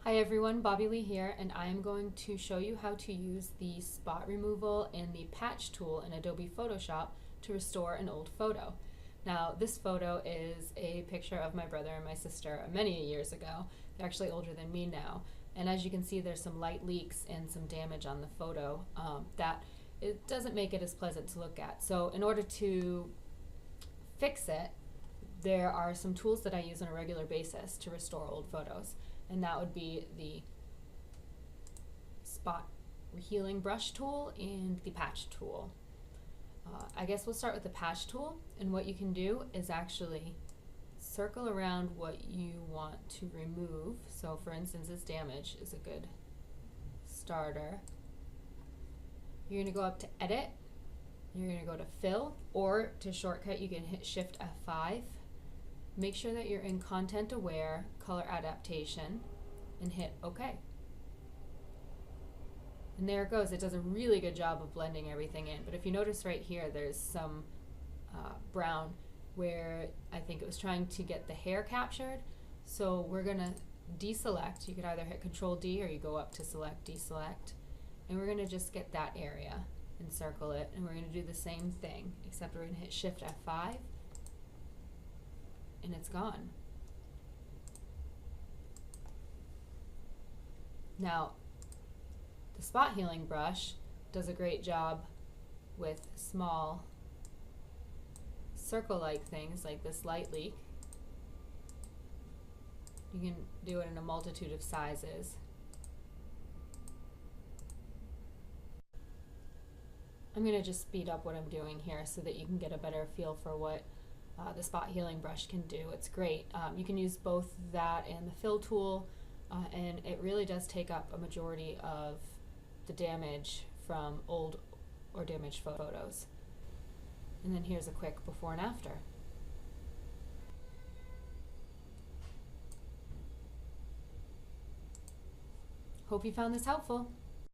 Hi everyone, Bobby Lee here, and I am going to show you how to use the spot removal and the patch tool in Adobe Photoshop to restore an old photo. Now, this photo is a picture of my brother and my sister many years ago. They're actually older than me now, and as you can see, there's some light leaks and some damage on the photo that it doesn't make it as pleasant to look at. So in order to fix it, there are some tools that I use on a regular basis to restore old photos, and that would be the spot healing brush tool and the patch tool. I guess we'll start with the patch tool, and what you can do is actually circle around what you want to remove. So for instance, this damage is a good starter. You're going to go up to Edit, you're going to go to Fill, or to shortcut you can hit Shift F5. Make sure that you're in Content Aware, Color Adaptation, and hit OK. And there it goes. It does a really good job of blending everything in. But if you notice right here, there's some brown where I think it was trying to get the hair captured. So we're going to deselect. You could either hit Control D or you go up to Select, Deselect. And we're going to just get that area and circle it. And we're going to do the same thing, except we're going to hit Shift F5. And it's gone. Now, the spot healing brush does a great job with small circle-like things like this light leak. You can do it in a multitude of sizes. I'm going to just speed up what I'm doing here so that you can get a better feel for what the spot healing brush can do. It's great. You can use both that and the fill tool, and it really does take up a majority of the damage from old or damaged photos. And then here's a quick before and after. Hope you found this helpful.